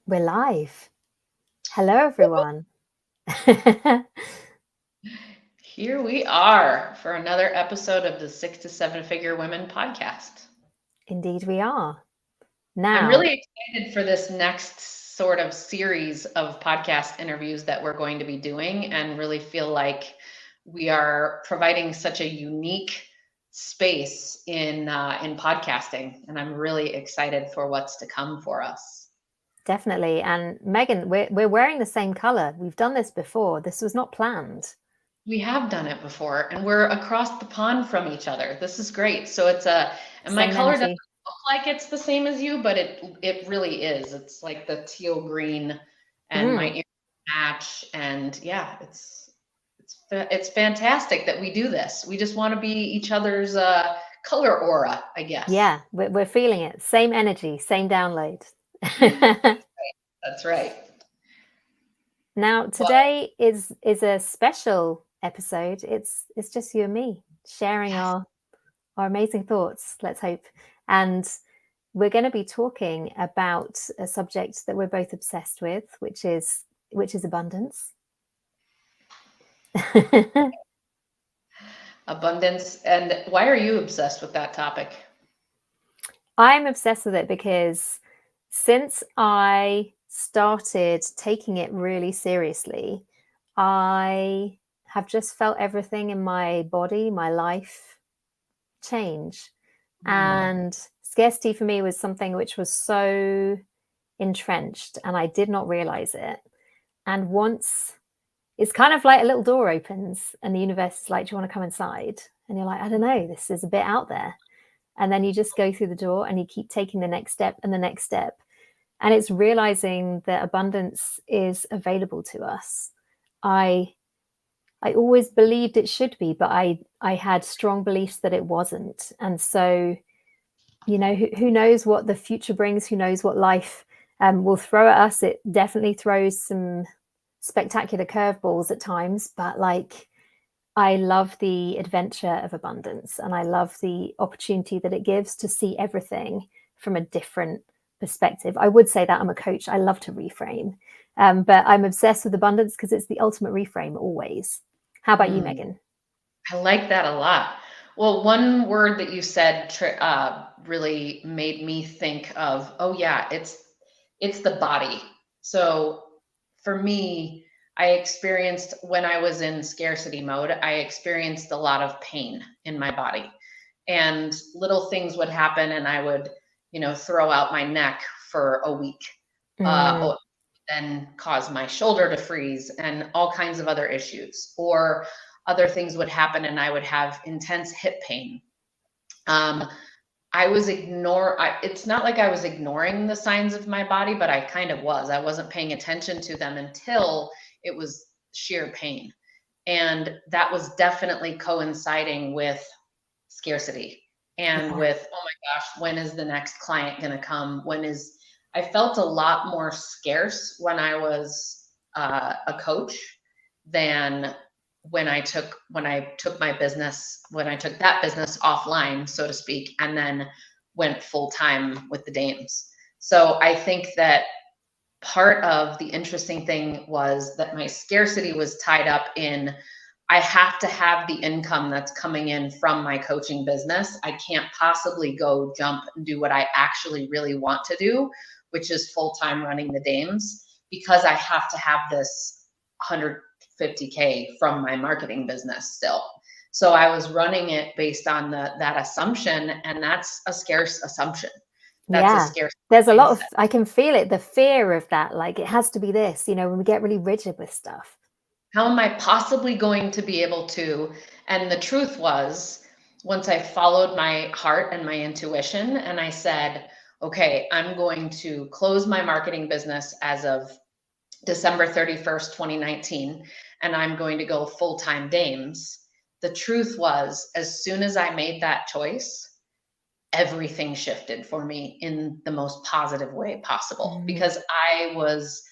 We're live. Hello, everyone. Here we are for another episode of the 6 to 7 Figure Women podcast. Indeed, we are. I'm Now, really excited for this next sort of series of podcast interviews that we're going to be doing, and really feel like we are providing such a unique space in podcasting, and I'm really excited for what's to come for us. definitely. And Megan, we're wearing the same color. We've done this before. This was not planned. We have done it before, and we're across the pond from each other. This is great. So and my Same color doesn't energy. look like it's the same as you, but it really is. It's like the teal green, and my Mm, ears match, and yeah, it's fantastic that we do this. We just want to be each other's color aura, I guess. yeah, we're feeling it. Same energy, same download. That's right. Now, Well, today is a special episode. It's just you and me sharing yes. our amazing thoughts, let's hope. And we're going to be talking about a subject that we're both obsessed with, which is abundance. Abundance. And why are you obsessed with that topic? I'm obsessed with it because since I started taking it really seriously, I have just felt everything in my body, my life change. Hmm. And scarcity for me was something which was so entrenched and I did not realize it. And once it's kind of like a little door opens and the universe is like, do you want to come inside? And you're like, I don't know, this is a bit out there. And then you just go through the door and you keep taking the next step and the next step. And it's realizing that abundance is available to us. I I always believed it should be, but I had strong beliefs that it wasn't. And so, who knows what the future brings? Who knows what life will throw at us? It definitely throws some spectacular curveballs at times, but like I love the adventure of abundance and I love the opportunity that it gives to see everything from a different perspective. I would say that I'm a coach. I love to reframe, but I'm obsessed with abundance because it's the ultimate reframe always. How about you, Hmm. Megan? I like that a lot. Well, one word that you said really made me think of, oh yeah, it's the body. So for me, I experienced when I was in scarcity mode, I experienced a lot of pain in my body, and little things would happen, and I would, throw out my neck for a week, Mm, or then cause my shoulder to freeze and all kinds of other issues, or other things would happen and I would have intense hip pain. Um, it's not like I was ignoring the signs of my body, but I kind of was. I wasn't paying attention to them until it was sheer pain. And that was definitely coinciding with scarcity and yeah. with, oh my gosh, when is the next client going to come? I felt a lot more scarce when I was a coach than when I took that business offline, so to speak, and then went full time with the dames. So I think that part of the interesting thing was that my scarcity was tied up in, I have to have the income that's coming in from my coaching business. I can't possibly go jump and do what I actually really want to do, which is full time running the dames, because I have to have this 150K from my marketing business still. So I was running it based on that assumption, and that's a scarce assumption. That's a Yeah. scarce There's a lot mindset. of, I can feel it, the fear of that. Like it has to be this, when we get really rigid with stuff. How am I possibly going to be able to? And the truth was, once I followed my heart and my intuition, and I said, okay, I'm going to close my marketing business as of December 31st, 2019, and I'm going to go full time dames. The truth was, as soon as I made that choice, everything shifted for me in the most positive way possible, Mm, because I was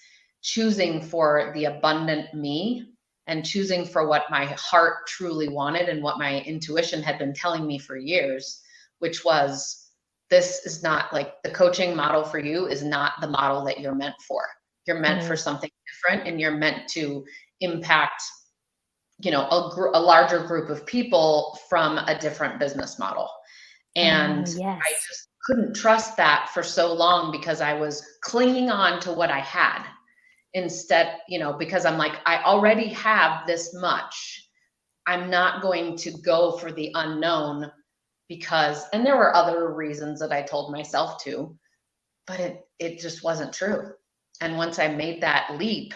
choosing for the abundant me and choosing for what my heart truly wanted and what my intuition had been telling me for years, which was this is not like the coaching model for you is not the model that you're meant for. You're meant for Mhm. something different, and you're meant to impact, a larger group of people from a different business model. Oh, And I yes. just couldn't trust that for so long because I was clinging on to what I had instead, because I'm like, I already have this much. I'm not going to go for the unknown and there were other reasons that I told myself to, but it just wasn't true. And once I made that leap,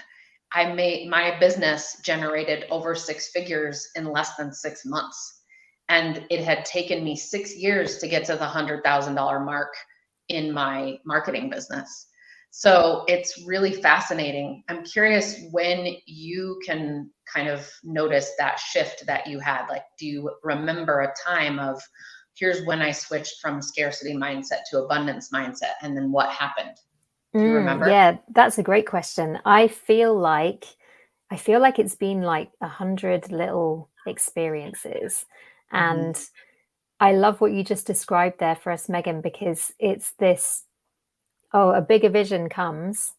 my business generated over six figures in less than 6 months. And it had taken me 6 years to get to the $100,000 mark in my marketing business. So it's really fascinating. I'm curious when you can kind of notice that shift that you had. Like, do you remember a time of, here's when I switched from scarcity mindset to abundance mindset, and then what happened? Do you remember? Yeah, that's a great question. I feel like it's been like 100 little experiences. Mhm. And I love what you just described there for us, Megan, because it's this, oh, a bigger vision comes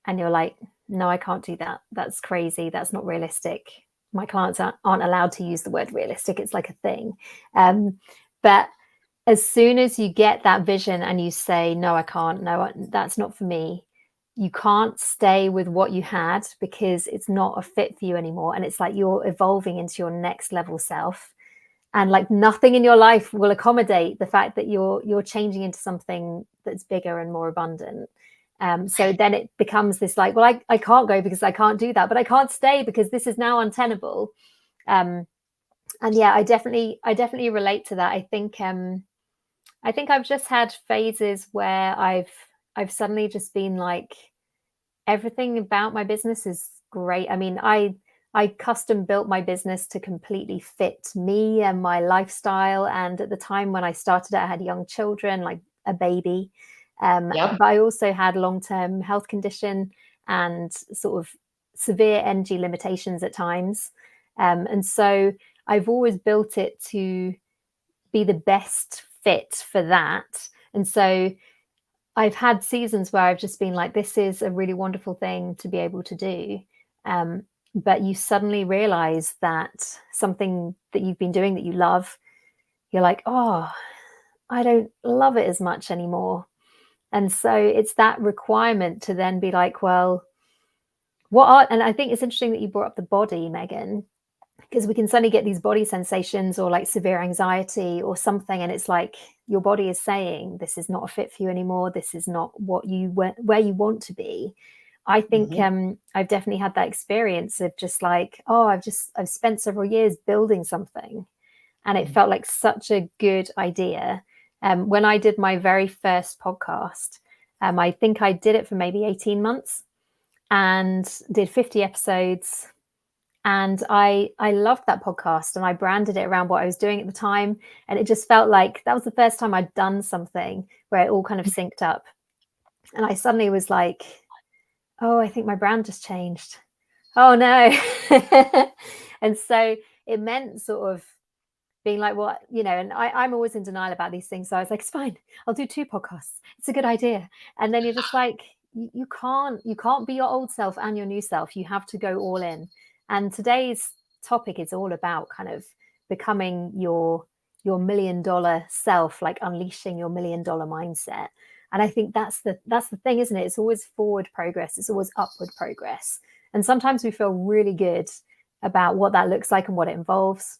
and you're like, no, I can't do that. That's crazy. That's not realistic. My clients aren't allowed to use the word realistic. It's like a thing. But as soon as you get that vision and you say, no, I can't, no, that's not for me, you can't stay with what you had because it's not a fit for you anymore. And it's like you're evolving into your next level self. And like nothing in your life will accommodate the fact that you're changing into something that's bigger and more abundant. So then it becomes this like, well, I can't go because I can't do that, but I can't stay because this is now untenable. Um, and yeah, I definitely relate to that. I think I've just had phases where I've suddenly just been like, everything about my business is great. I mean, I custom built my business to completely fit me and my lifestyle. And at the time when I started it, I had young children, like a baby. Yep. But I also had long-term health condition and sort of severe energy limitations at times. And so I've always built it to be the best fit for that. And so I've had seasons where I've just been like, this is a really wonderful thing to be able to do. Um, but you suddenly realize that something that you've been doing that you love, you're like, oh, I don't love it as much anymore. And so it's that requirement to then be like, well, and I think it's interesting that you brought up the body, Megan, because we can suddenly get these body sensations or like severe anxiety or something, and it's like your body is saying this is not a fit for you anymore, this is not where you want to be. I think Mhm. I've definitely had that experience of just like, oh, I've spent several years building something and it felt like such a good idea. When I did my very first podcast, I think I did it for maybe 18 months and did 50 episodes, and I loved that podcast and I branded it around what I was doing at the time, and it just felt like that was the first time I'd done something where it all kind of synced up, and I suddenly was like, oh, I think my brand just changed. Oh no. And so it meant sort of being like, well, and I'm always in denial about these things. So I was like, it's fine. I'll do 2 podcasts. It's a good idea. And then you're just like, you can't be your old self and your new self. You have to go all in. And today's topic is all about kind of becoming your $1 million self, like unleashing your $1 million mindset. And I think that's the thing, isn't it? It's always forward progress. It's always upward progress. And sometimes we feel really good about what that looks like and what it involves.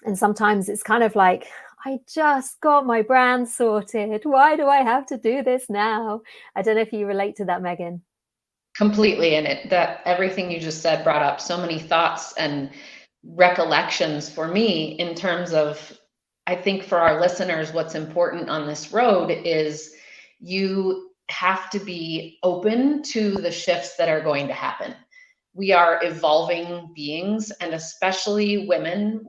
And sometimes it's kind of like, I just got my brand sorted. Why do I have to do this now? I don't know if you relate to that, Megan. Completely. And that everything you just said brought up so many thoughts and recollections for me in terms of, I think for our listeners, what's important on this road is you have to be open to the shifts that are going to happen. We are evolving beings, and especially women,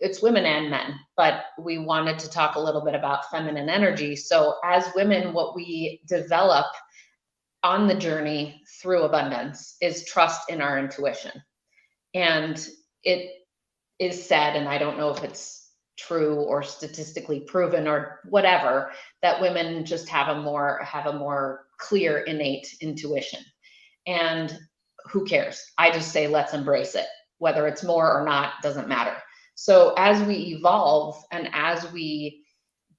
it's women and men, but we wanted to talk a little bit about feminine energy. So as women, what we develop on the journey through abundance is trust in our intuition. And it is said, and I don't know if it's true or statistically proven or whatever, that women just have a more clear innate intuition. And who cares? I just say let's embrace it. Whether it's more or not doesn't matter. So as we evolve and as we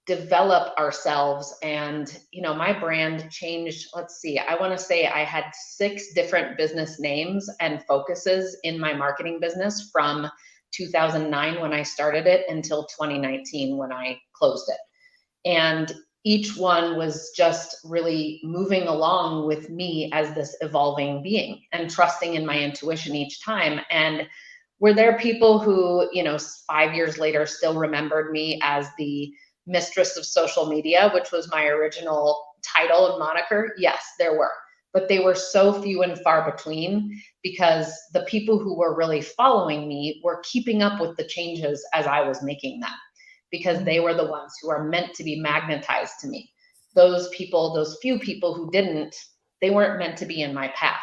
develop ourselves, and my brand changed, let's see, I want to say I had 6 different business names and focuses in my marketing business from 2009 when I started it until 2019 when I closed it. And each one was just really moving along with me as this evolving being and trusting in my intuition each time. And were there people who 5 years later still remembered me as the mistress of social media, which was my original title and moniker? Yes, there were. But they were so few and far between, because the people who were really following me were keeping up with the changes as I was making them, because they were the ones who are meant to be magnetized to me. Those people, those few people who didn't, they weren't meant to be in my path.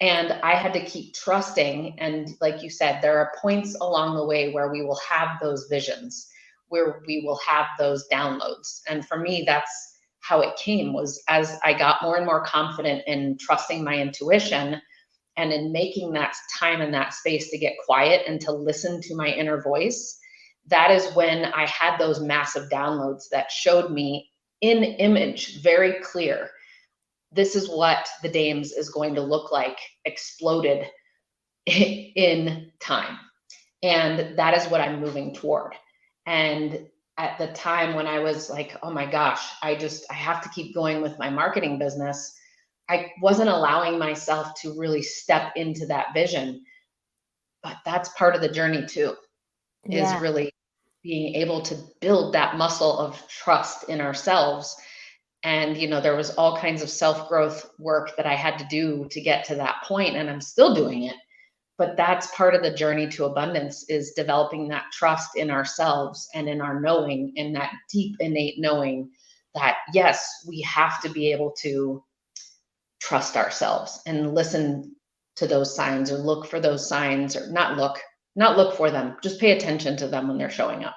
And I had to keep trusting. And like you said, there are points along the way where we will have those visions, where we will have those downloads. And for me, that's how it came, was as I got more and more confident in trusting my intuition and in making that time and that space to get quiet and to listen to my inner voice. That is when I had those massive downloads that showed me in image, very clear, this is what the Dames is going to look like exploded in time. And that is what I'm moving toward. And at the time when I was like, oh my gosh, I have to keep going with my marketing business, I wasn't allowing myself to really step into that vision. But that's part of the journey too, is Yeah. really being able to build that muscle of trust in ourselves. And, there was all kinds of self-growth work that I had to do to get to that point, and I'm still doing it. But that's part of the journey to abundance, is developing that trust in ourselves and in our knowing, and that deep innate knowing that, yes, we have to be able to trust ourselves and listen to those signs, or look for those signs, or not look for them, just pay attention to them when they're showing up.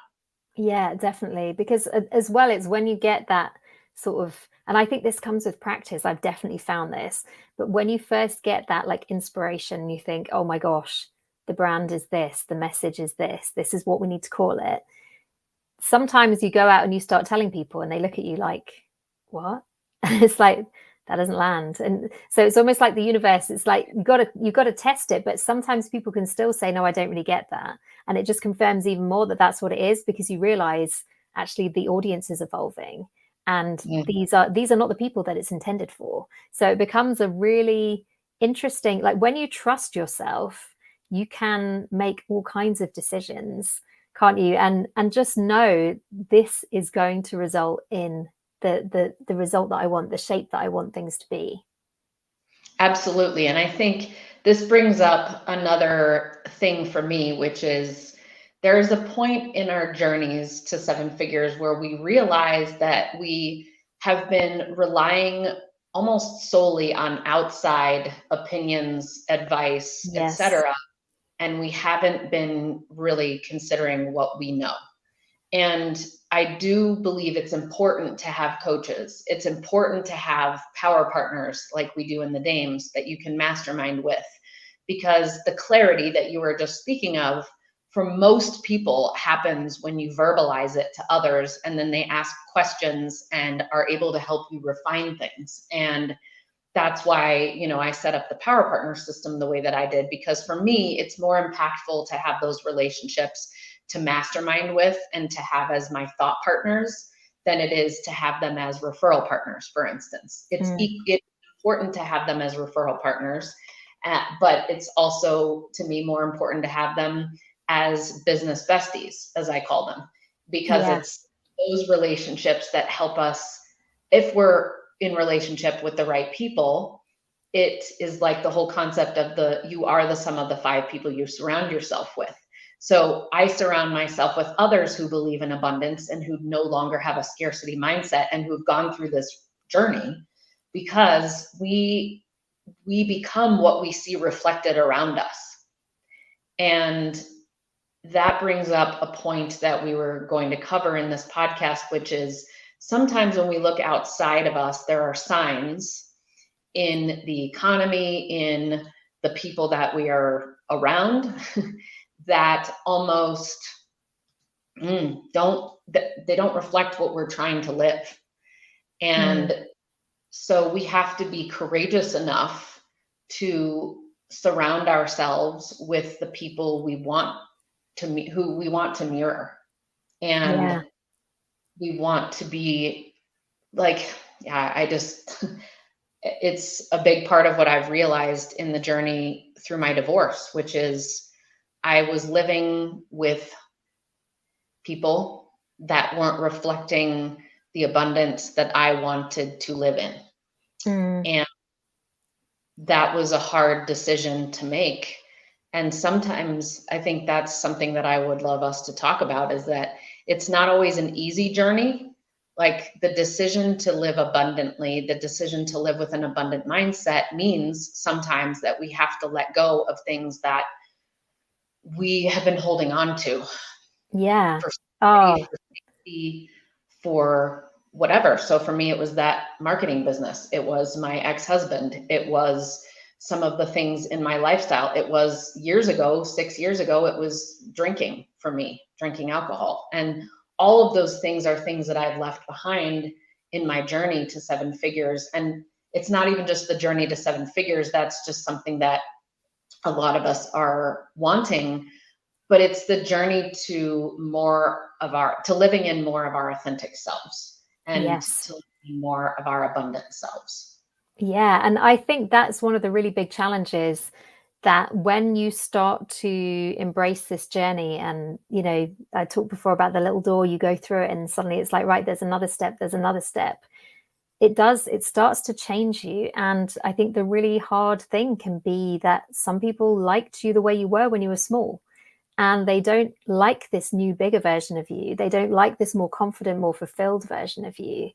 Yeah, definitely. Because as well, it's when you get that sort of, and I think this comes with practice. I've definitely found this, but when you first get that like inspiration, you think, oh my gosh, the brand is this, the message is this is what we need to call it. Sometimes you go out and you start telling people and they look at you like, what? It's like, that doesn't land. And so it's almost like the universe, it's like you got to test it, but sometimes people can still say, no, I don't really get that. And it just confirms even more that that's what it is, because you realize actually the audience is evolving, and Yeah. these are not the people that it's intended for. So it becomes a really interesting, like when you trust yourself, you can make all kinds of decisions, can't you? And just know this is going to result in the result that I want, the shape that I want things to be. Absolutely. And I think this brings up another thing for me, which is there's a point in our journeys to 7 figures where we realize that we have been relying almost solely on outside opinions, advice, Yes. etc., and we haven't been really considering what we know. And I do believe it's important to have coaches. It's important to have power partners like we do in the Dames that you can mastermind with, because the clarity that you were just speaking of, for most people, happens when you verbalize it to others, and then they ask questions and are able to help you refine things. And that's why, I set up the power partner system the way that I did, because for me, it's more impactful to have those relationships to mastermind with and to have as my thought partners than it is to have them as referral partners, for instance. It's important to have them as referral partners, but it's also, to me, more important to have them as business besties, as I call them, because Yeah. it's those relationships that help us. If we're in relationship with the right people, it is like the whole concept of you are the sum of the 5 people you surround yourself with. So I surround myself with others who believe in abundance and who no longer have a scarcity mindset and who've gone through this journey, because we become what we see reflected around us. And that brings up a point that we were going to cover in this podcast, which is sometimes when we look outside of us, there are signs in the economy, in the people that we are around, that almost they don't reflect what we're trying to live. Mm. And so we have to be courageous enough to surround ourselves with the people we want to meet, who we want to mirror. Yeah. And we want to be like, yeah, I just, it's a big part of what I've realized in the journey through my divorce, which is I was living with people that weren't reflecting the abundance that I wanted to live in. Mm. And that was a hard decision to make. And sometimes I think that's something that I would love us to talk about, is that it's not always an easy journey. Like the decision to live abundantly, the decision to live with an abundant mindset means sometimes that we have to let go of things that we have been holding on to Yeah. for Oh, security, for safety, for whatever. So for me, it was that marketing business. It was my ex-husband. It was some of the things in my lifestyle. It was years ago, 6 years ago, it was drinking for me, drinking alcohol. And all of those things are things that I've left behind in my journey to seven figures. And it's not even just the journey to seven figures. That's just something that a lot of us are wanting, but it's the journey to to living in more of our authentic selves and yes. to living more of our abundant selves. Yeah. And I think that's one of the really big challenges, that when you start to embrace this journey, and, I talked before about the little door, you go through it and suddenly it's like, right, there's another step, there's another step. It starts to change you. And I think the really hard thing can be that some people liked you the way you were when you were small, and they don't like this new, bigger version of you. They don't like this more confident, more fulfilled version of you.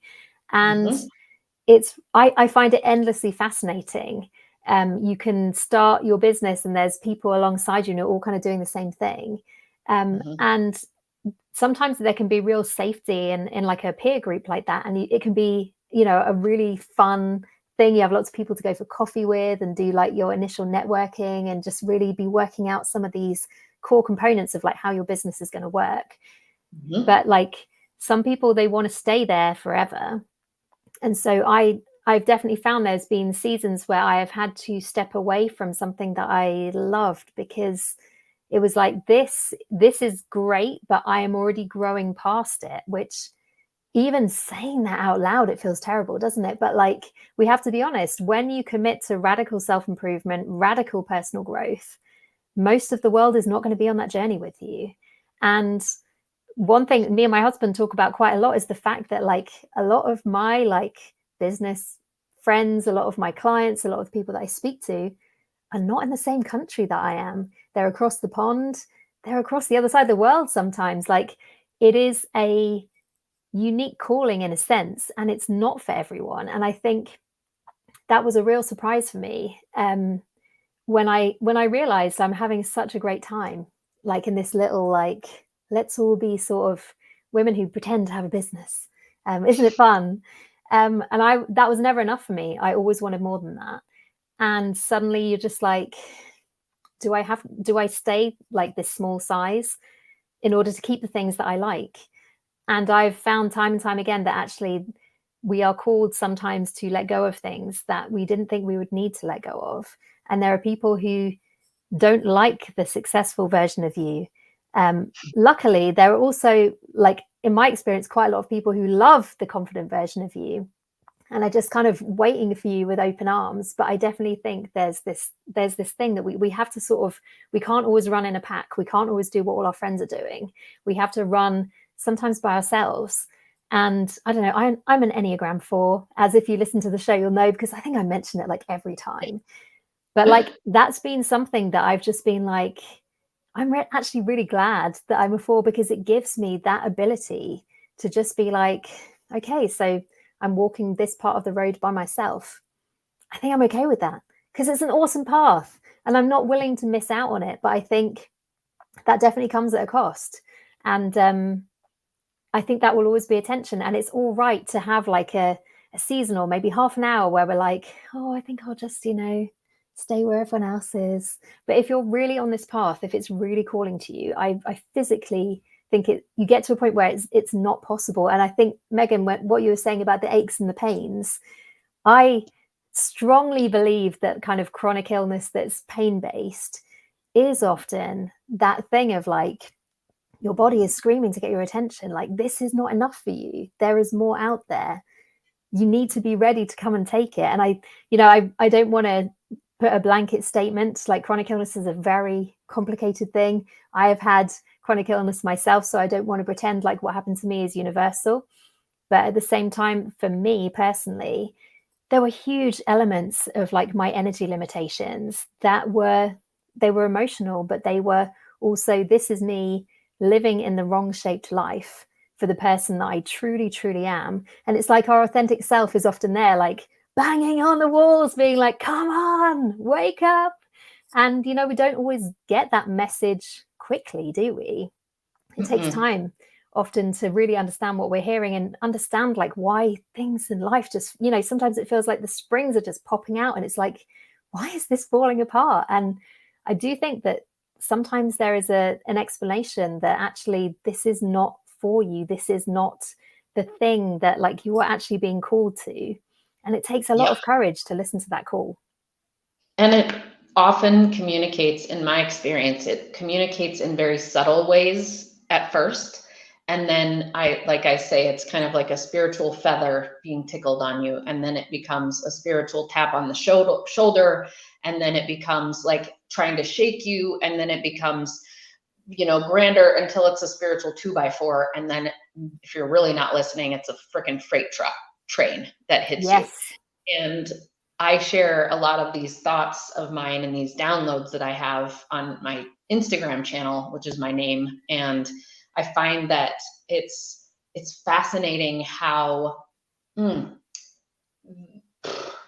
And Mm-hmm, I find it endlessly fascinating. You can start your business and there's people alongside you and you're all kind of doing the same thing. mm-hmm, And sometimes there can be real safety in like a peer group like that. And it can be, a really fun thing. You have lots of people to go for coffee with and do like your initial networking and just really be working out some of these core components of like how your business is going to work. mm-hmm, But like some people, they want to stay there forever. And so I've definitely found there's been seasons where I have had to step away from something that I loved, because it was like, this is great, but I am already growing past it. Which, even saying that out loud, it feels terrible, doesn't it? But like, we have to be honest, when you commit to radical self-improvement, radical personal growth, most of the world is not going to be on that journey with you. And one thing me and my husband talk about quite a lot is the fact that like a lot of my like business friends, a lot of my clients, a lot of people that I speak to are not in the same country that I am. They're across the pond, they're across the other side of the world sometimes. Like, it is a unique calling in a sense, and it's not for everyone. And I think that was a real surprise for me, when I realized I'm having such a great time, like in this little, like, let's all be sort of women who pretend to have a business. Isn't it fun? And I that was never enough for me. I always wanted more than that. And suddenly you're just like, do I stay like this small size in order to keep the things that I like? And I've found time and time again that actually we are called sometimes to let go of things that we didn't think we would need to let go of. And there are people who don't like the successful version of you. Luckily, there are also, like in my experience, quite a lot of people who love the confident version of you and are just kind of waiting for you with open arms. But I definitely think there's this thing that we have to sort of, we can't always run in a pack. We can't always do what all our friends are doing. We have to run sometimes by ourselves. And I don't know, I'm an Enneagram 4, as if you listen to the show, you'll know, because I think I mention it like every time. But like, that's been something that I've just been like, actually really glad that I'm a 4, because it gives me that ability to just be like, okay, so I'm walking this part of the road by myself. I think I'm okay with that, because it's an awesome path and I'm not willing to miss out on it. But I think that definitely comes at a cost. And I think that will always be attention. And it's all right to have like a season or maybe half an hour where we're like, oh, I think I'll just, stay where everyone else is. But if you're really on this path, if it's really calling to you, I physically think you get to a point where it's not possible. And I think, Megan, what you were saying about the aches and the pains, I strongly believe that kind of chronic illness that's pain based is often that thing of like, your body is screaming to get your attention. Like, this is not enough for you. There is more out there. You need to be ready to come and take it. And I don't want to put a blanket statement. Like, chronic illness is a very complicated thing. I have had chronic illness myself, so I don't want to pretend like what happened to me is universal. But at the same time, for me personally, there were huge elements of like my energy limitations they were emotional, but they were also, this is me living in the wrong shaped life for the person that I truly, truly am. And it's like our authentic self is often there, like banging on the walls, being like, come on, wake up. And, we don't always get that message quickly, do we? It takes Mm-mm. time often to really understand what we're hearing and understand like why things in life just, sometimes it feels like the springs are just popping out and it's like, why is this falling apart? And I do think that sometimes there is an explanation that actually this is not for you. This is not the thing that like you are actually being called to. And it takes a lot Yeah. of courage to listen to that call. And it often communicates, in my experience, it communicates in very subtle ways at first. And then like I say, it's kind of like a spiritual feather being tickled on you. And then it becomes a spiritual tap on the shoulder. And then it becomes like trying to shake you. And then it becomes, grander until it's a spiritual 2x4. And then if you're really not listening, it's a freaking freight train that hits you. Yes. And I share a lot of these thoughts of mine and these downloads that I have on my Instagram channel, which is my name. And I find that it's fascinating how, man,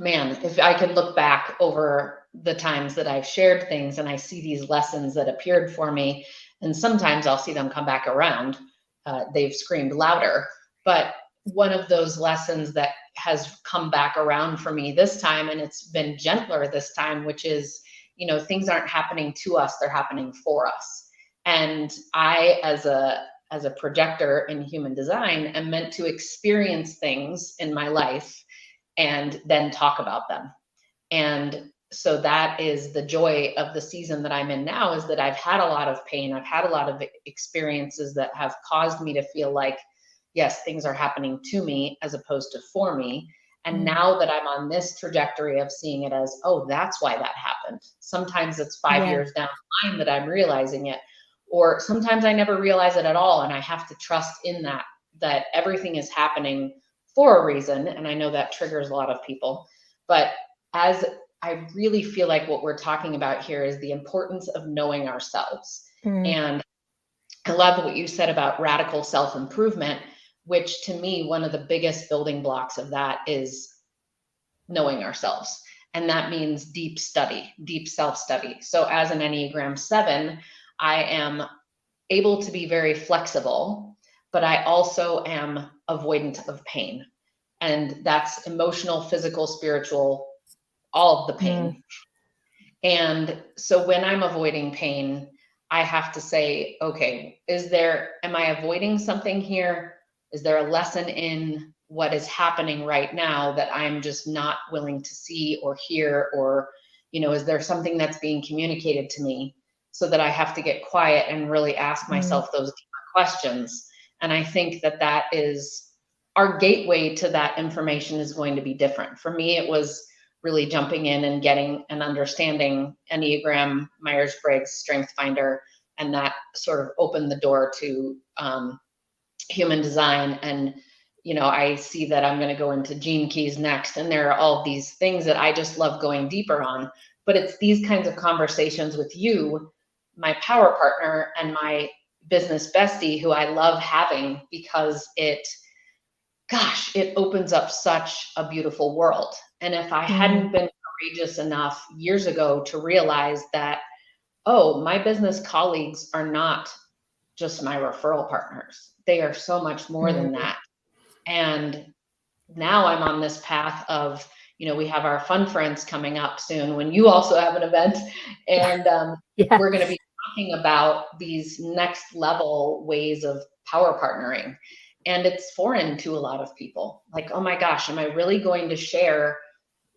if I could look back over the times that I've shared things and I see these lessons that appeared for me, and sometimes I'll see them come back around. They've screamed louder, but one of those lessons that has come back around for me this time, and it's been gentler this time, which is, things aren't happening to us, they're happening for us. And I, as a projector in human design, am meant to experience things in my life and then talk about them. And so that is the joy of the season that I'm in now, is that I've had a lot of pain. I've had a lot of experiences that have caused me to feel like, yes, things are happening to me as opposed to for me. And now that I'm on this trajectory of seeing it as, oh, that's why that happened. Sometimes it's 5 years down the line that I'm realizing it, or sometimes I never realize it at all. And I have to trust in that everything is happening for a reason. And I know that triggers a lot of people, but as I really feel like what we're talking about here is the importance of knowing ourselves. And I love what you said about radical self-improvement, which to me, one of the biggest building blocks of that is knowing ourselves. And that means deep study, deep self-study. So as an Enneagram 7, I am able to be very flexible, but I also am avoidant of pain. And that's emotional, physical, spiritual, all of the pain. And so when I'm avoiding pain, I have to say, okay, am I avoiding something here? Is there a lesson in what is happening right now that I'm just not willing to see or hear? Or, is there something that's being communicated to me, so that I have to get quiet and really ask myself those deeper questions? And I think that is our gateway to that information is going to be different. For me, it was really jumping in and getting an understanding Enneagram, Myers-Briggs, Strength Finder, and that sort of opened the door to human design. And, I see that I'm going to go into Gene Keys next, and there are all these things that I just love going deeper on. But it's these kinds of conversations with you, my power partner and my business bestie, who I love having, because it opens up such a beautiful world. And if I hadn't been courageous enough years ago to realize that, oh, my business colleagues are not just my referral partners. They are so much more than Mm. that. And now I'm on this path of, we have our fun friends coming up soon when you also have an event. And Yeah. we're going to be talking about these next level ways of power partnering. And it's foreign to a lot of people. Like, oh my gosh, am I really going to share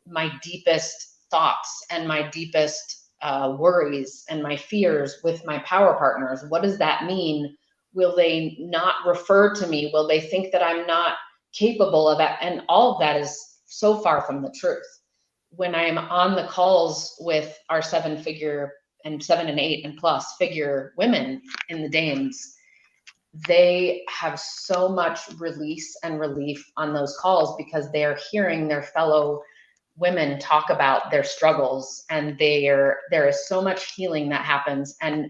my deepest thoughts and my deepest worries and my fears with my power partners? What does that mean? Will they not refer to me? Will they think that I'm not capable of it? And all of that is so far from the truth. When I'm on the calls with our 7-figure and 7 and 8 and plus figure women in the Danes, they have so much release and relief on those calls because they're hearing their fellow women talk about their struggles, and there is so much healing that happens, and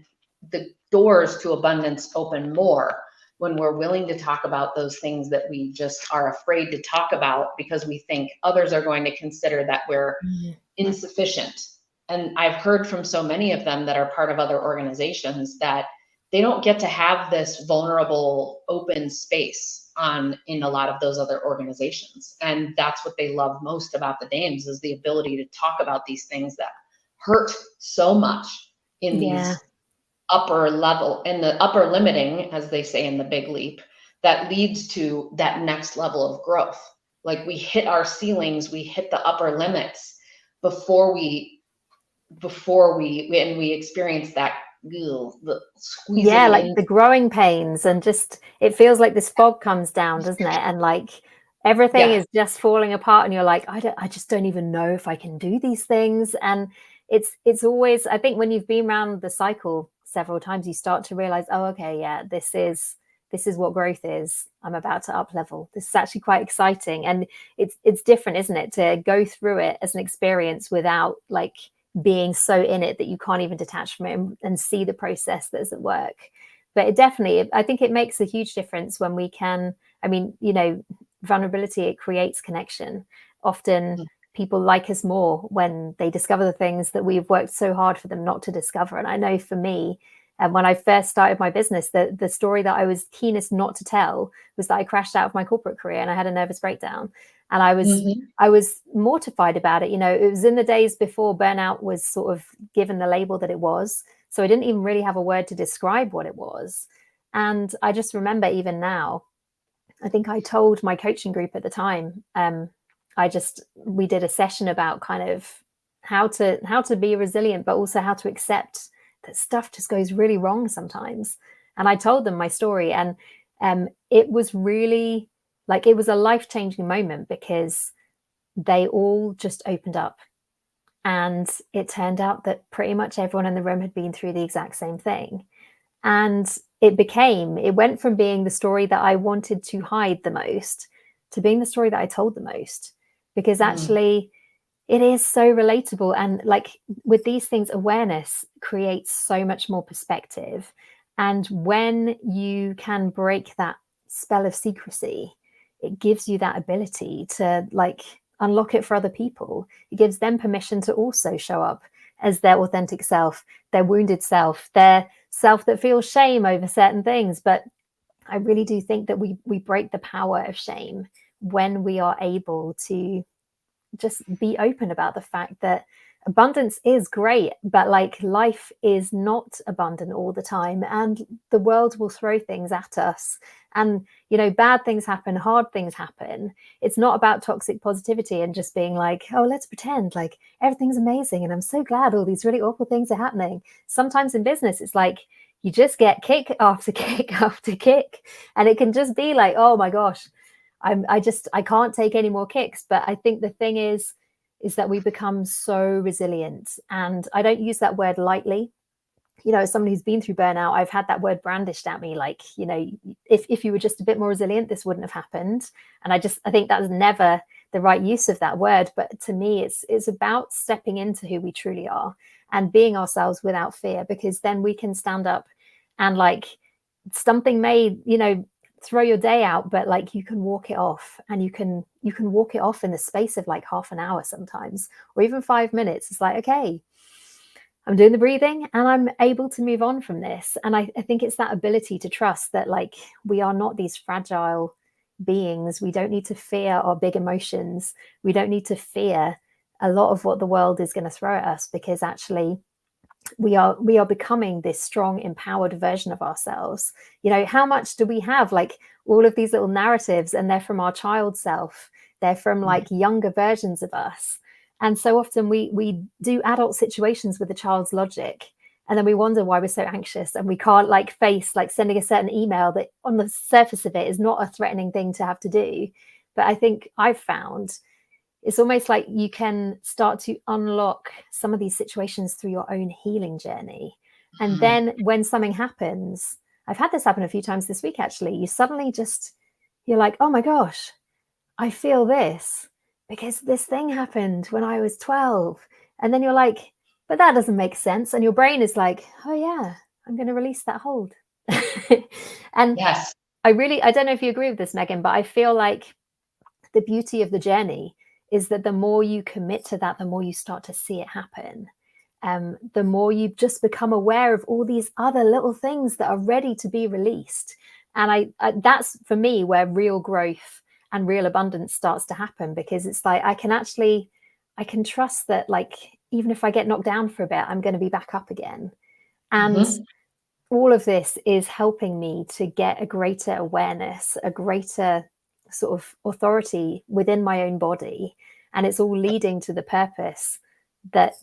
the doors to abundance open more when we're willing to talk about those things that we just are afraid to talk about because we think others are going to consider that we're insufficient. And I've heard from so many of them that are part of other organizations that they don't get to have this vulnerable, open space in a lot of those other organizations. And that's what they love most about the Dames, is the ability to talk about these things that hurt so much in Yeah. these upper level, in the upper limiting, as they say in the Big Leap, that leads to that next level of growth. Like, we hit our ceilings, we hit the upper limits before we and we experience that, the Yeah, squeezing like in. the growing pains, and just it feels like this fog comes down, doesn't it? And like everything Yes. is just falling apart, and you're like, I just don't even know if I can do these things. And it's always, I think when you've been around the cycle several times, you start to realize, oh, okay, yeah, this is what growth is. I'm about to up level. This is actually quite exciting, and it's different, isn't it, to go through it as an experience without like being so in it that you can't even detach from it and see the process that's at work. But it definitely, I think it makes a huge difference when we can, I mean, vulnerability, it creates connection. Often people like us more when they discover the things that we've worked so hard for them not to discover. And I know for me, and when I first started my business, the story that I was keenest not to tell was that I crashed out of my corporate career and I had a nervous breakdown. And I was mortified about it. It was in the days before burnout was sort of given the label that it was. So I didn't even really have a word to describe what it was. And I just remember even now, I think I told my coaching group at the time, we did a session about kind of how to be resilient, but also how to accept that stuff just goes really wrong sometimes. And I told them my story, and it was really like, it was a life-changing moment because they all just opened up. And it turned out that pretty much everyone in the room had been through the exact same thing. And it went from being the story that I wanted to hide the most to being the story that I told the most. Because actually, it is so relatable. And like with these things, awareness creates so much more perspective. And when you can break that spell of secrecy, it gives you that ability to like unlock it for other people. It gives them permission to also show up as their authentic self, their wounded self, their self that feels shame over certain things. But I really do think that we break the power of shame when we are able to just be open about the fact that abundance is great, but like life is not abundant all the time, and the world will throw things at us, and bad things happen, hard things happen. It's not about toxic positivity and just being like, oh, let's pretend like everything's amazing and I'm so glad all these really awful things are happening. Sometimes in business it's like you just get kick after kick after kick, and it can just be like, oh my gosh, I can't take any more kicks. But I think the thing is that we become so resilient, and I don't use that word lightly. As somebody who's been through burnout, I've had that word brandished at me like, if you were just a bit more resilient, this wouldn't have happened. And I think that was never the right use of that word. But to me, it's about stepping into who we truly are and being ourselves without fear, because then we can stand up and like something may throw your day out, but like you can walk it off, and you can walk it off in the space of like half an hour sometimes, or even 5 minutes. It's like, okay, I'm doing the breathing and I'm able to move on from this. And I think it's that ability to trust that, like, we are not these fragile beings. We don't need to fear our big emotions. We don't need to fear a lot of what the world is going to throw at us, because actually we are becoming this strong, empowered version of ourselves. You know, how much do we have, like, all of these little narratives, and they're from our child self, they're from like younger versions of us. And so often we do adult situations with a child's logic, and then we wonder why we're so anxious and we can't like face like sending a certain email that on the surface of it is not a threatening thing to have to do. But I think I've found it's almost like you can start to unlock some of these situations through your own healing journey. And Mhm. then when something happens, I've had this happen a few times this week, actually, you suddenly just, you're like, oh my gosh, I feel this because this thing happened when I was 12. And then you're like, but that doesn't make sense. And your brain is like, oh yeah, I'm going to release that hold. And Yes. I don't know if you agree with this, Megan, but I feel like the beauty of the journey is that the more you commit to that, the more you start to see it happen. The more you just become aware of all these other little things that are ready to be released. And that's for me where real growth and real abundance starts to happen, because it's like I can trust that, like, even if I get knocked down for a bit, I'm going to be back up again. And Mhm. all of this is helping me to get a greater awareness, a greater sort of authority within my own body. And it's all leading to the purpose that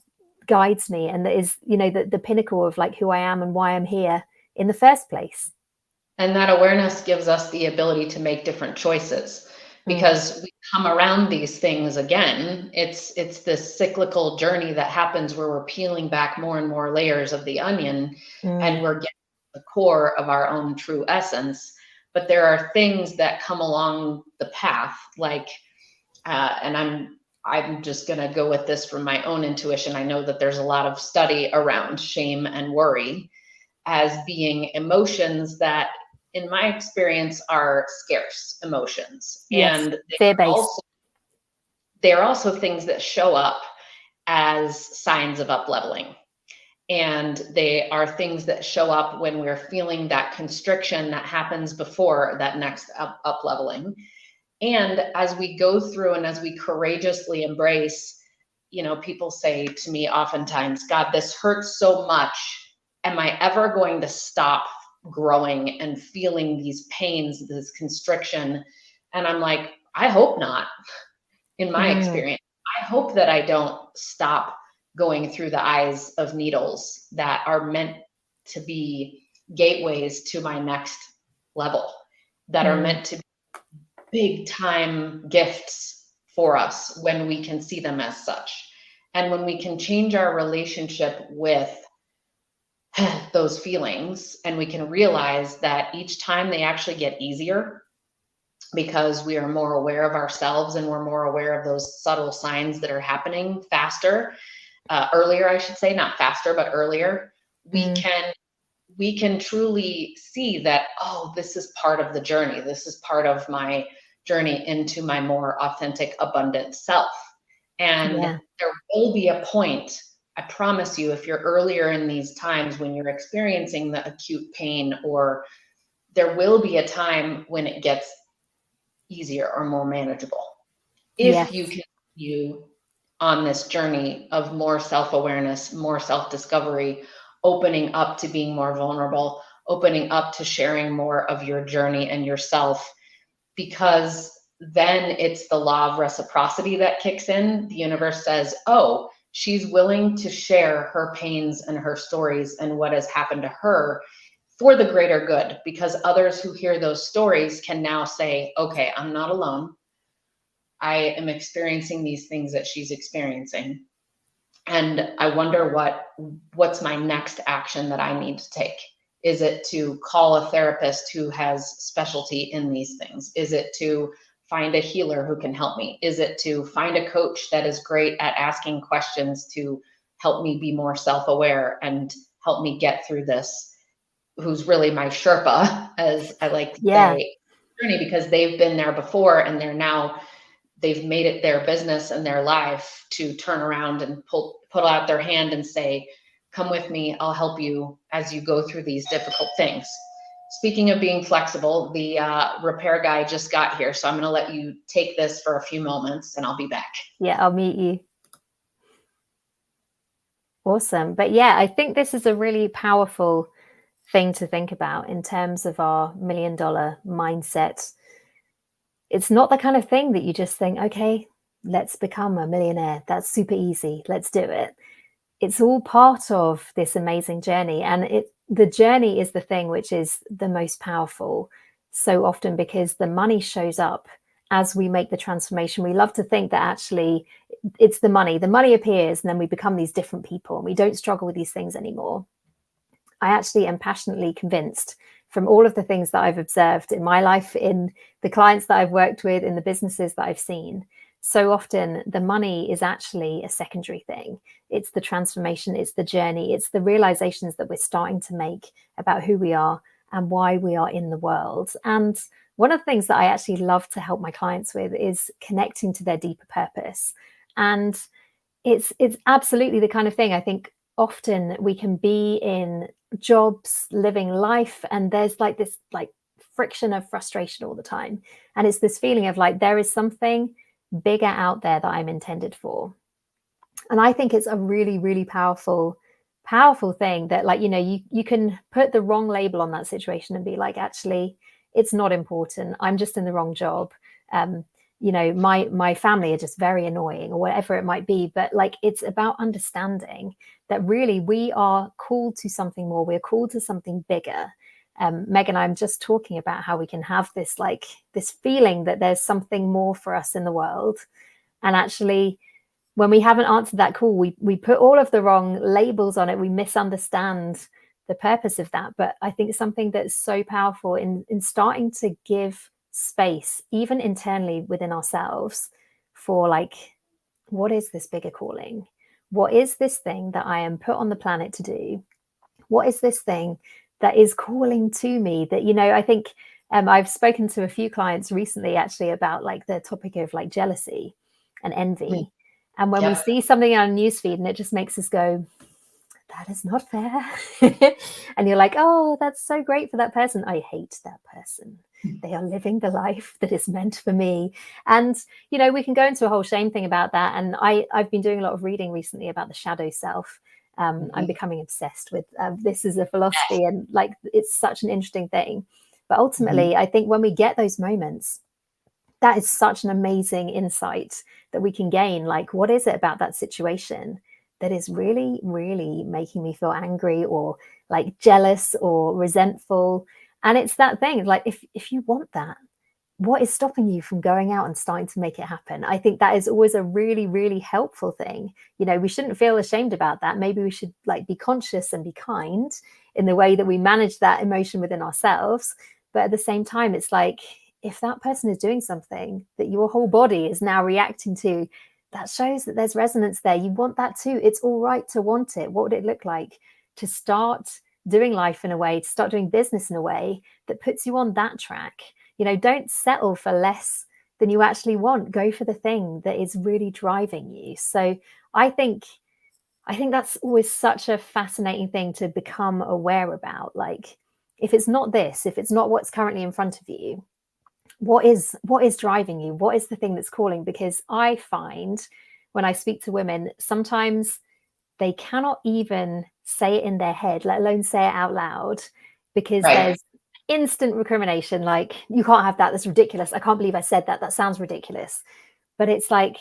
guides me, and that is, you know, the pinnacle of like who I am and why I'm here in the first place. And that awareness gives us the ability to make different choices Mm, because we come around these things again. It's this cyclical journey that happens where we're peeling back more and more layers of the onion and mm, we're getting to the core of our own true essence. But there are things that come along the path, like, and I'm just going to go with this from my own intuition. I know that there's a lot of study around shame and worry as being emotions that, in my experience, are scarce emotions. yes, And fear based. they're also things that show up as signs of up leveling. And they are things that show up when we're feeling that constriction that happens before that next up leveling. And as we go through and as we courageously embrace, you know, people say to me oftentimes, God, this hurts so much. Am I ever going to stop growing and feeling these pains, this constriction? And I'm like, I hope not, in my Mm, experience. I hope that I don't stop going through the eyes of needles that are meant to be gateways to my next level, that are mm, meant to big time gifts for us when we can see them as such. And when we can change our relationship with those feelings and we can realize that each time they actually get easier because we are more aware of ourselves and we're more aware of those subtle signs that are happening faster, earlier, I should say, not faster, but earlier, we mm, can we can truly see that, oh, this is part of the journey. This is part of my journey into my more authentic, abundant self. And yeah, there will be a point, I promise you, if you're earlier in these times when you're experiencing the acute pain, or there will be a time when it gets easier or more manageable. If you yes, continue on this journey of more self awareness, more self discovery, opening up to being more vulnerable, opening up to sharing more of your journey and yourself, because then it's the law of reciprocity that kicks in. The universe says, oh, she's willing to share her pains and her stories and what has happened to her for the greater good, because others who hear those stories can now say, okay, I'm not alone. I am experiencing these things that she's experiencing. And I wonder what's my next action that I need to take. Is it to call a therapist who has specialty in these things? Is it to find a healer who can help me? Is it to find a coach that is great at asking questions to help me be more self-aware and help me get through this, who's really my Sherpa, as I like to yeah, say, journey, because they've been there before and they've made it their business and their life to turn around and put out their hand and say, come with me. I'll help you as you go through these difficult things. Speaking of being flexible, the repair guy just got here, so I'm going to let you take this for a few moments and I'll be back. Yeah, I'll meet you. Awesome. But yeah, I think this is a really powerful thing to think about in terms of our $1 million mindset. It's not the kind of thing that you just think, okay, let's become a millionaire. That's super easy. Let's do it. It's all part of this amazing journey. And the journey is the thing which is the most powerful so often, because the money shows up as we make the transformation. We love to think that actually it's the money appears, and then we become these different people and we don't struggle with these things anymore. I actually am passionately convinced, from all of the things that I've observed in my life, in the clients that I've worked with, in the businesses that I've seen, so often the money is actually a secondary thing. It's the transformation, it's the journey, it's the realizations that we're starting to make about who we are and why we are in the world. And one of the things that I actually love to help my clients with is connecting to their deeper purpose. And it's absolutely the kind of thing, I think often we can be in jobs, living life, and there's like this like friction of frustration all the time. And it's this feeling of like there is something bigger out there that I'm intended for. And I think it's a really, really powerful thing that, like, you can put the wrong label on that situation and be like, actually, it's not important. I'm just in the wrong job. My family are just very annoying, or whatever it might be. But like, it's about understanding that really we are called to something more. We're called to something bigger. Meg and I'm just talking about how we can have this feeling that there's something more for us in the world. And actually, when we haven't answered that call, we put all of the wrong labels on it. We misunderstand the purpose of that. But I think something that's so powerful in starting to give space, even internally within ourselves, for like, what is this bigger calling? What is this thing that I am put on the planet to do? What is this thing that is calling to me? That, I think I've spoken to a few clients recently actually about like the topic of like jealousy and envy. And when we see something on our newsfeed and it just makes us go, that is not fair. And you're like, oh, that's so great for that person. I hate that person. They are living the life that is meant for me. And, we can go into a whole shame thing about that. And I've been doing a lot of reading recently about the shadow self. I'm becoming obsessed with this as a philosophy, and like, it's such an interesting thing. But ultimately, I think when we get those moments, that is such an amazing insight that we can gain. Like, what is it about that situation that is really, really making me feel angry or like jealous or resentful? And it's that thing, like, if you want that, what is stopping you from going out and starting to make it happen? I think that is always a really, really helpful thing. We shouldn't feel ashamed about that. Maybe we should like be conscious and be kind in the way that we manage that emotion within ourselves. But at the same time, it's like, if that person is doing something that your whole body is now reacting to, that shows that there's resonance there. You want that too. It's all right to want it. What would it look like to start doing life in a way, to start doing business in a way that puts you on that track? Don't settle for less than you actually want. Go for the thing that is really driving you. So I think that's always such a fascinating thing to become aware about. Like, if it's not this, if it's not what's currently in front of you, what is driving you? What is the thing that's calling? Because I find when I speak to women, sometimes they cannot even say it in their head, let alone say it out loud, because there's instant recrimination. Like, you can't have that. That's ridiculous. I can't believe I said that. That sounds ridiculous. But it's like,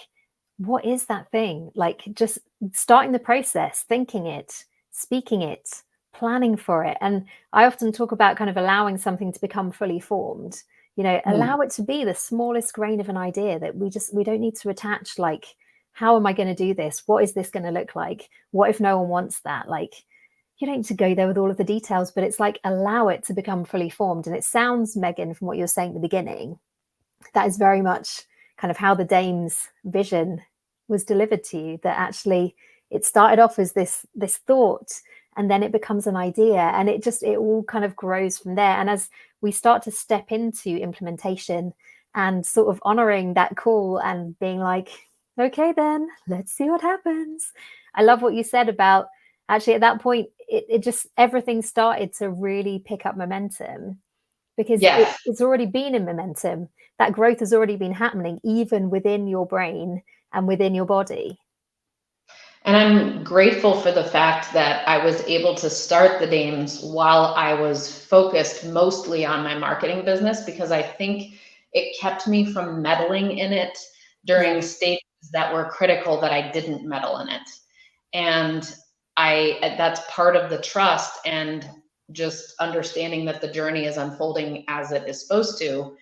what is that thing? Like, just starting the process, thinking it, speaking it, planning for it. And I often talk about kind of allowing something to become fully formed. Allow it to be the smallest grain of an idea that we don't need to attach, like, how am I going to do this? What is this going to look like? What if no one wants that? Like, you don't need to go there with all of the details, but it's like, allow it to become fully formed. And it sounds, Megan, from what you were saying at the beginning, that is very much kind of how the Dame's vision was delivered to you, that actually it started off as this thought, and then it becomes an idea, and it all kind of grows from there. And as we start to step into implementation and sort of honoring that call and being like, okay, then let's see what happens. I love what you said about actually at that point, it just, everything started to really pick up momentum because Yes. it's already been in momentum. That growth has already been happening, even within your brain and within your body. And I'm grateful for the fact that I was able to start the Dames while I was focused mostly on my marketing business, because I think it kept me from meddling in it during Yes. stages that were critical that I didn't meddle in it. And that's part of the trust and just understanding that the journey is unfolding as it is supposed to.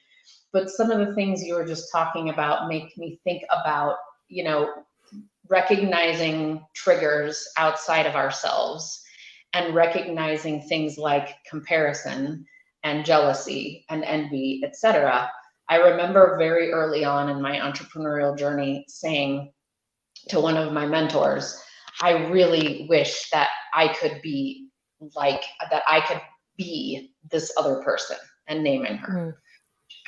But some of the things you were just talking about make me think about, recognizing triggers outside of ourselves and recognizing things like comparison and jealousy and envy, etc. I remember very early on in my entrepreneurial journey saying to one of my mentors, I really wish that I could be this other person, and naming her. Mm.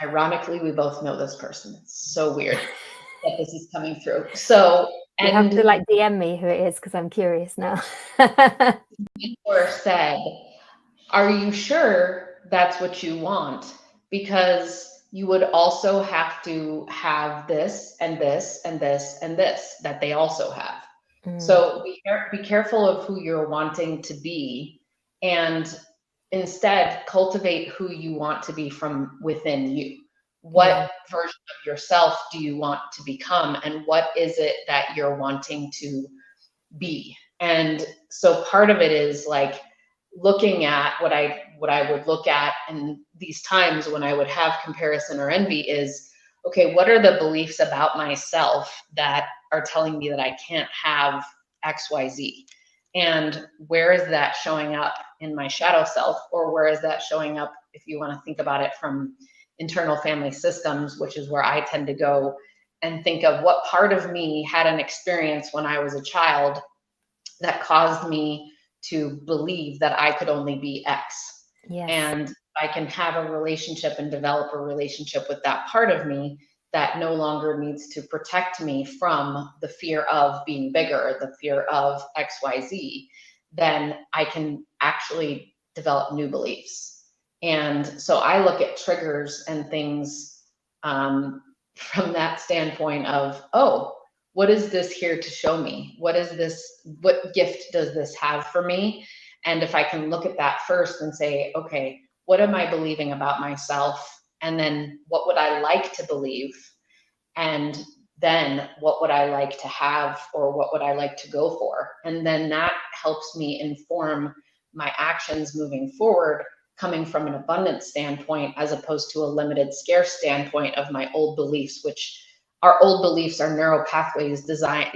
Ironically, we both know this person. It's so weird that this is coming through. So, You have to and like DM me who it is because I'm curious now. mentor said, are you sure that's what you want? Because you would also have to have this and this and this and this that they also have. Mm, So be careful of who you're wanting to be, and instead cultivate who you want to be from within you. What mhm, version of yourself do you want to become, and what is it that you're wanting to be? And so part of it is like looking at what I would look at in these times when I would have comparison or envy is, okay, what are the beliefs about myself that are telling me that I can't have XYZ? And where is that showing up in my shadow self? Or where is that showing up, if you want to think about it from internal family systems, which is where I tend to go and think of what part of me had an experience when I was a child that caused me to believe that I could only be X. yes. And I can have a relationship and develop a relationship with that part of me that no longer needs to protect me from the fear of being bigger, the fear of XYZ, then I can actually develop new beliefs. And so I look at triggers and things from that standpoint of, oh, what is this here to show me? What is this? What gift does this have for me? And if I can look at that first and say, okay, what am I believing about myself? And then what would I like to believe? And then what would I like to have, or what would I like to go for? And then that helps me inform my actions moving forward, coming from an abundance standpoint as opposed to a limited scarce standpoint of my old beliefs, which our old beliefs are neural pathways designed,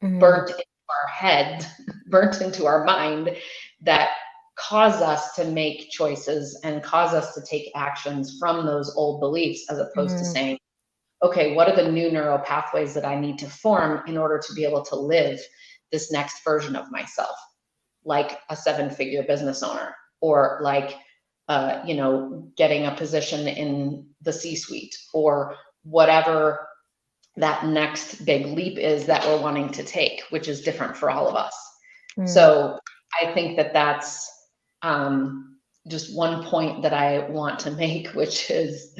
Mm, burnt into our head, burnt into our mind, that cause us to make choices and cause us to take actions from those old beliefs, as opposed to mm, saying, okay, what are the new neural pathways that I need to form in order to be able to live this next version of myself, like a 7-figure business owner, or like, getting a position in the C-suite, or whatever that next big leap is that we're wanting to take, which is different for all of us. mm, So I think that that's just one point that I want to make, which is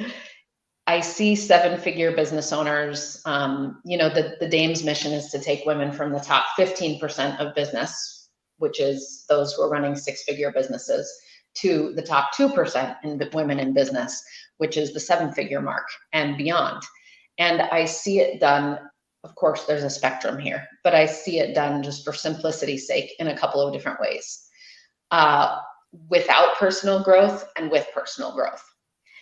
I see 7-figure business owners, the Dame's mission is to take women from the top 15% of business, which is those who are running 6-figure businesses, to the top 2% in women in business, which is the 7-figure mark and beyond. And I see it done, of course, there's a spectrum here, but I see it done, just for simplicity's sake, in a couple of different ways. Without personal growth and with personal growth.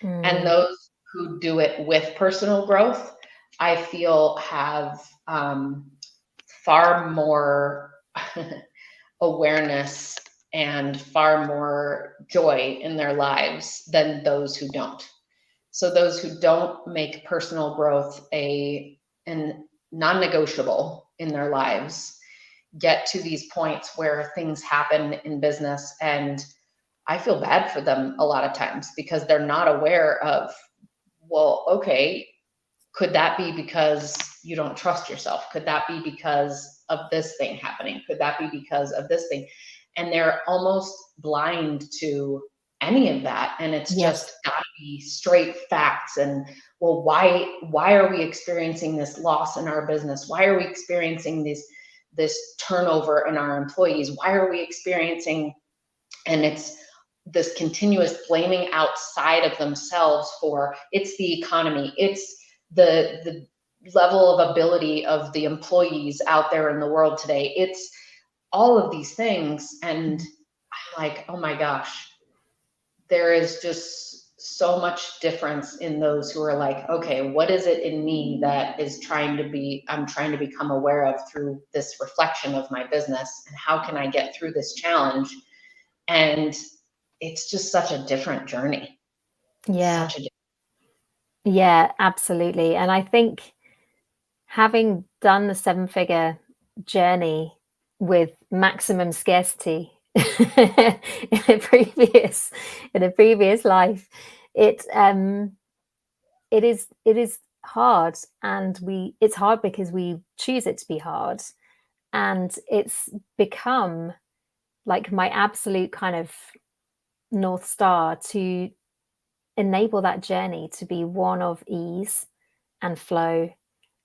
And mm, those who do it with personal growth, I feel have far more awareness and far more joy in their lives than those who don't. So those who don't make personal growth a non-negotiable in their lives get to these points where things happen in business, and I feel bad for them a lot of times because they're not aware of, well, okay, could that be because you don't trust yourself? Could that be because of this thing happening? Could that be because of this thing? And they're almost blind to any of that. And it's Yes. just got to be straight facts. And well, why are we experiencing this loss in our business? Why are we experiencing this turnover in our employees? Why are we experiencing, and it's this continuous blaming outside of themselves for, it's the economy, it's the level of ability of the employees out there in the world today, it's all of these things. And I'm like, oh my gosh, there is just so much difference in those who are like, okay, what is it in me that is I'm trying to become aware of through this reflection of my business, and how can I get through this challenge? And it's just such a different journey. Yeah. Such a Yeah, absolutely. And I think having done the seven-figure journey with maximum scarcity in a previous life, it it is hard, and it's hard because we choose it to be hard, and it's become like my absolute kind of North Star to enable that journey to be one of ease and flow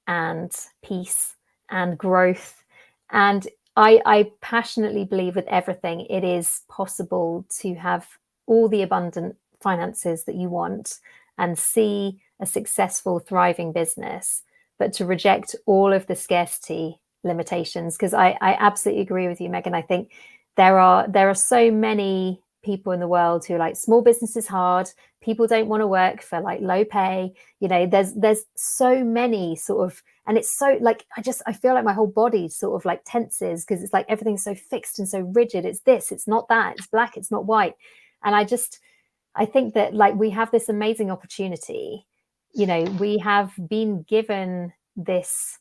and peace and growth. And I passionately believe with everything, it is possible to have all the abundant finances that you want and see a successful, thriving business, but to reject all of the scarcity limitations. Because I absolutely agree with you, Megan. I think there are so many people in the world who are like, small business is hard, people don't want to work for like low pay, there's so many sort of, and it's so like, I feel like my whole body sort of like tenses, because it's like everything's so fixed and so rigid. It's this, it's not that, it's black, it's not white. And I think that like we have this amazing opportunity, we have been given this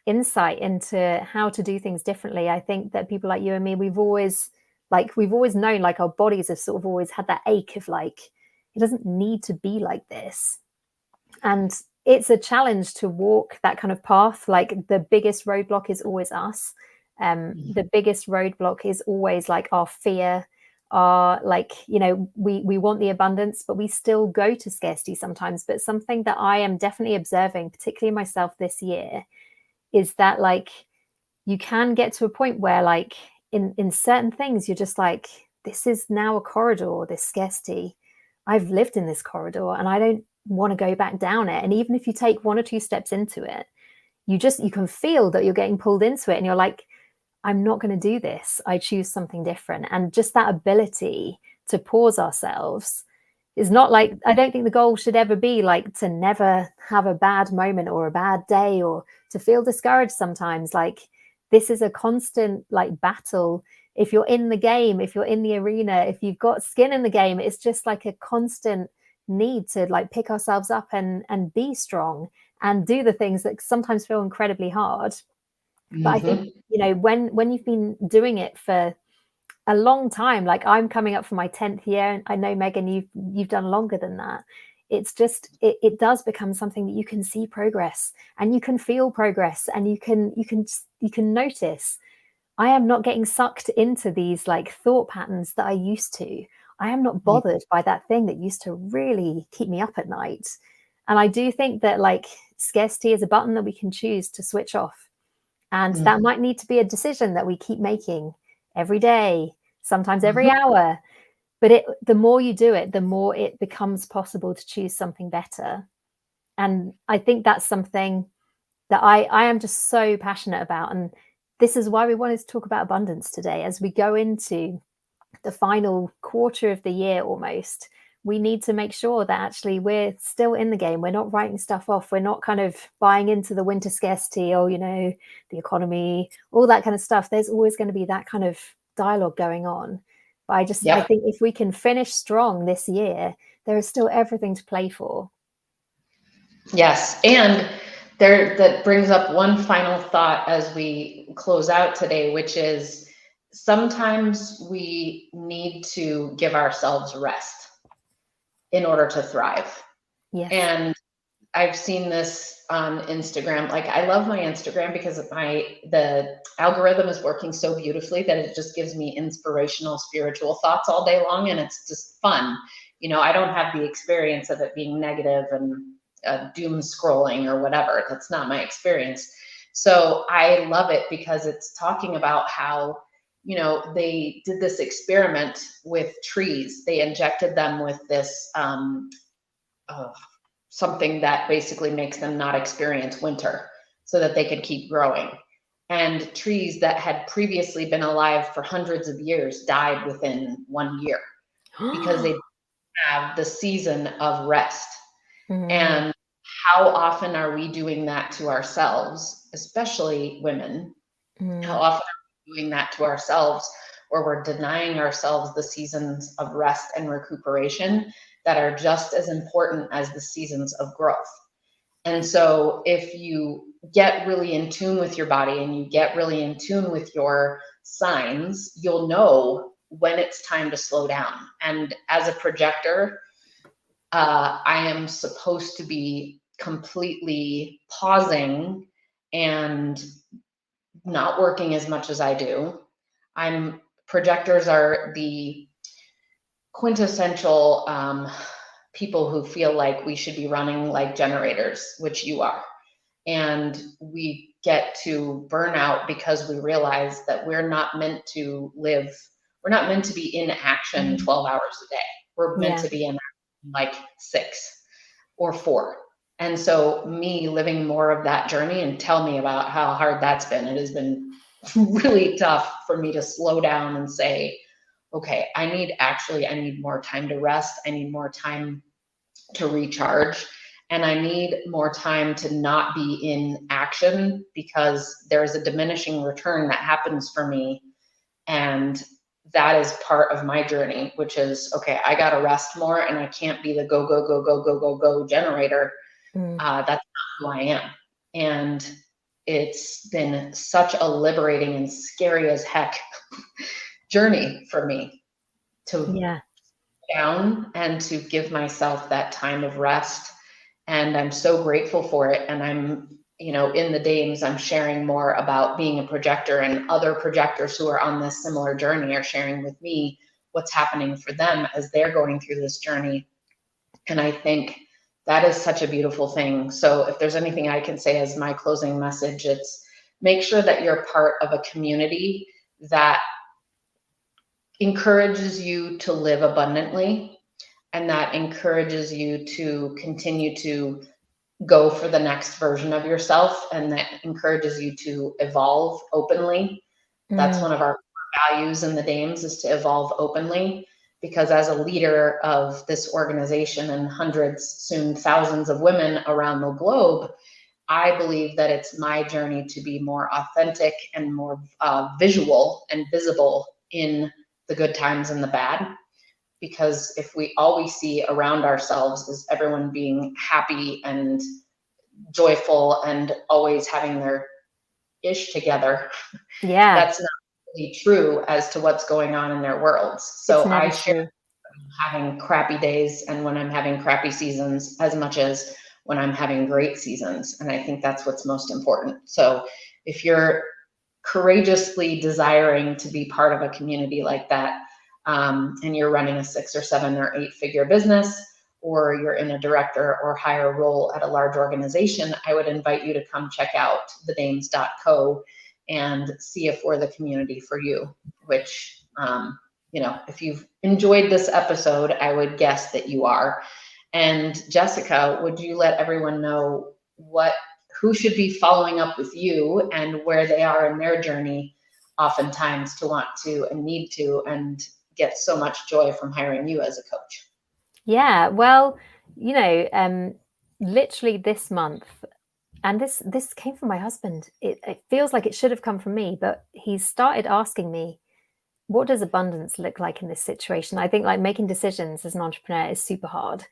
insight into how to do things differently. I think that people like you and me, we've always known, like our bodies have sort of always had that ache of like, it doesn't need to be like this. And it's a challenge to walk that kind of path. Like the biggest roadblock is always us. The biggest roadblock is always like our fear, our like, we want the abundance, but we still go to scarcity sometimes. But something that I am definitely observing, particularly myself this year, is that like you can get to a point where like in certain things you're just like, this is now a corridor, this scarcity, I've lived in this corridor and I don't want to go back down it. And even if you take one or two steps into it, you can feel that you're getting pulled into it, and you're like, I'm not going to do this, I choose something different. And just that ability to pause ourselves is not like, I don't think the goal should ever be like to never have a bad moment or a bad day or to feel discouraged sometimes. Like this is a constant like battle. If you're in the game, if you're in the arena, if you've got skin in the game, it's just like a constant need to like pick ourselves up and be strong and do the things that sometimes feel incredibly hard. But I think, when you've been doing it for a long time, like I'm coming up for my 10th year, and I know, Megan, you've done longer than that. It's just it does become something that you can see progress and you can feel progress, and you can notice, I am not getting sucked into these like thought patterns that I used to. I am not bothered by that thing that used to really keep me up at night. And I do think that like scarcity is a button that we can choose to switch off. And that might need to be a decision that we keep making every day, sometimes every hour. But the more you do it, the more it becomes possible to choose something better. And I think that's something that I am just so passionate about. And this is why we wanted to talk about abundance today. As we go into the final quarter of the year almost, we need to make sure that actually we're still in the game. We're not writing stuff off. We're not kind of buying into the winter scarcity or, the economy, all that kind of stuff. There's always going to be that kind of dialogue going on. But I think if we can finish strong this year, there is still everything to play for. Yes. And that brings up one final thought as we close out today, which is sometimes we need to give ourselves rest in order to thrive. Yes. And I've seen this on Instagram. Like, I love my Instagram because the algorithm is working so beautifully that it just gives me inspirational spiritual thoughts all day long, and it's just fun. I don't have the experience of it being negative and doom scrolling or whatever. That's not my experience. So I love it because it's talking about how they did this experiment with trees. They injected them with this uh, something that basically makes them not experience winter so that they could keep growing. And trees that had previously been alive for hundreds of years died within 1 year because they have the season of rest. Mm, And how often are we doing that to ourselves, especially women? How mm, often are we doing that to ourselves, where we're denying ourselves the seasons of rest and recuperation that are just as important as the seasons of growth? And so if you get really in tune with your body and you get really in tune with your signs, you'll know when it's time to slow down. And as a projector, I am supposed to be completely pausing and not working as much as I do. Projectors are the quintessential people who feel like we should be running like generators, which you are. And we get to burn out because we realize that we're not meant to be in action mm. 12 hours a day. We're meant Yeah. to be in action like 6 or 4. And so me living more of that journey, and tell me about how hard that's been. It has been really tough for me to slow down and say, okay, I need more time to rest. I need more time to recharge. And I need more time to not be in action because there's a diminishing return that happens for me. And that is part of my journey, which is, okay, I got to rest more and I can't be the go, go, go, go, go, go, go generator. Mm. That's not who I am. And it's been such a liberating and scary as heck journey for me to Yeah. down and to give myself that time of rest. And I'm so grateful for it. And in the Dames, I'm sharing more about being a projector, and other projectors who are on this similar journey are sharing with me what's happening for them as they're going through this journey. And I think that is such a beautiful thing. So if there's anything I can say as my closing message, it's make sure that you're part of a community that encourages you to live abundantly, and that encourages you to continue to go for the next version of yourself, and that encourages you to evolve openly. That's Mm. one of our values in the Dames, is to evolve openly, because as a leader of this organization and hundreds, soon thousands of women around the globe, I believe that it's my journey to be more authentic and more visual and visible in the good times and the bad. Because if we always see around ourselves is everyone being happy and joyful and always having their ish together, Yeah. that's not really true as to what's going on in their worlds. It's So I never share true. having crappy days and when I'm having crappy seasons as much as when I'm having great seasons. And I think that's what's most important. So if you're courageously desiring to be part of a community like that, and you're running a 6 or 7 or 8 figure business, or you're in a director or higher role at a large organization, I would invite you to come check out thedames.co and see if we're the community for you, which, if you've enjoyed this episode, I would guess that you are. And Jessica, would you let everyone know who should be following up with you and where they are in their journey, oftentimes to want to and need to and get so much joy from hiring you as a coach? Yeah. Well, literally this month, and this came from my husband. It feels like it should have come from me, but he's started asking me, what does abundance look like in this situation? I think like making decisions as an entrepreneur is super hard.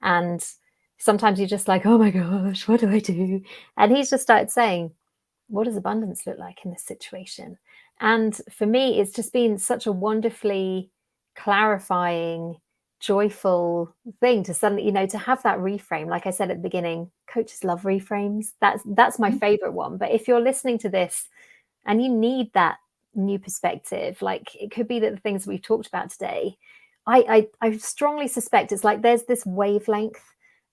And sometimes you're just like, oh my gosh, what do I do? And he's just started saying, what does abundance look like in this situation? And for me, it's just been such a wonderfully clarifying joyful thing to suddenly, to have that reframe. Like I said at the beginning, coaches love reframes. That's my favorite one. But if you're listening to this and you need that new perspective, like it could be that the things we've talked about today, I strongly suspect it's like there's this wavelength,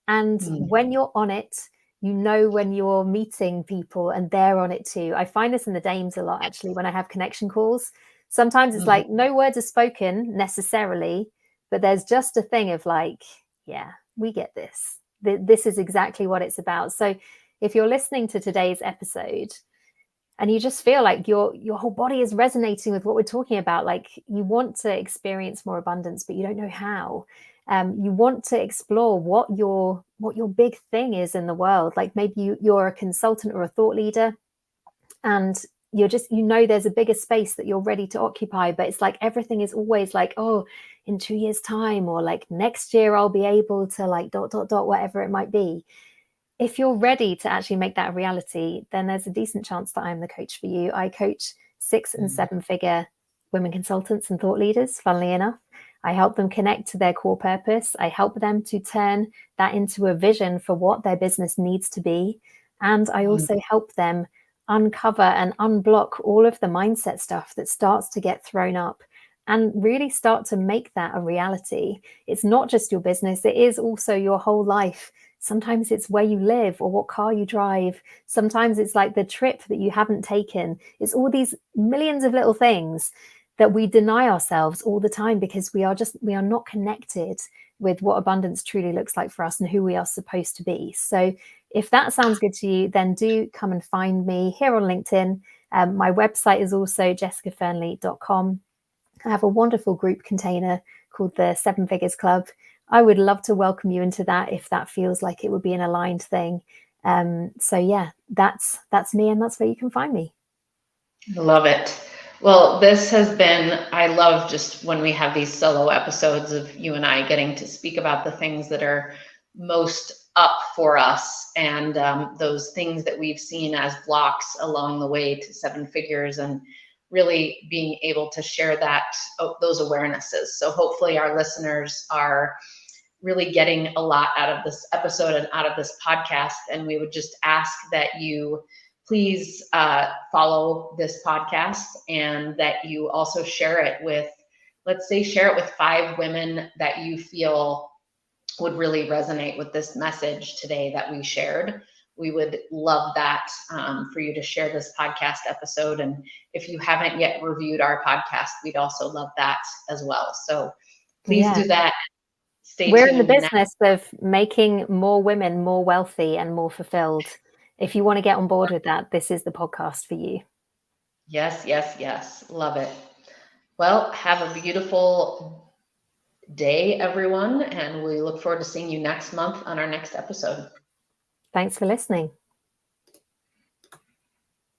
and when you're on it, when you're meeting people and they're on it too. I find this in the Dames a lot, actually, when I have connection calls. Sometimes it's like no words are spoken necessarily, but there's just a thing of like, yeah, we get this. This is exactly what it's about. So if you're listening to today's episode and you just feel like your whole body is resonating with what we're talking about, like you want to experience more abundance, but you don't know how. You want to explore what your big thing is in the world. Like maybe you're a consultant or a thought leader, and you're just, there's a bigger space that you're ready to occupy, but it's like everything is always like, oh, in 2 years time, or like next year I'll be able to like ... whatever it might be. If you're ready to actually make that a reality, then there's a decent chance that I'm the coach for you. I coach 6 and 7 figure women consultants and thought leaders, funnily enough. I help them connect to their core purpose. I help them to turn that into a vision for what their business needs to be. And I also help them uncover and unblock all of the mindset stuff that starts to get thrown up and really start to make that a reality. It's not just your business, it is also your whole life. Sometimes it's where you live or what car you drive. Sometimes it's like the trip that you haven't taken. It's all these millions of little things that we deny ourselves all the time because we are not connected with what abundance truly looks like for us and who we are supposed to be. So if that sounds good to you, then do come and find me here on LinkedIn. My website is also jessicafernley.com. I have a wonderful group container called the 7 Figures Club. I would love to welcome you into that if that feels like it would be an aligned thing. So yeah, that's me, and that's where you can find me. Love it. Well, this has been, I love just when we have these solo episodes of you and I getting to speak about the things that are most up for us, and those things that we've seen as blocks along the way to 7 figures, and really being able to share those awarenesses. So hopefully our listeners are really getting a lot out of this episode and out of this podcast. And we would just ask that you please follow this podcast, and that you also share it with, share it with 5 women that you feel would really resonate with this message today that we shared. We would love that for you to share this podcast episode. And if you haven't yet reviewed our podcast, we'd also love that as well. So please do that. We're in the business of making more women more wealthy and more fulfilled. If you want to get on board with that, this is the podcast for you. Yes, yes, yes. Love it. Well, have a beautiful day, everyone. And we look forward to seeing you next month on our next episode. Thanks for listening.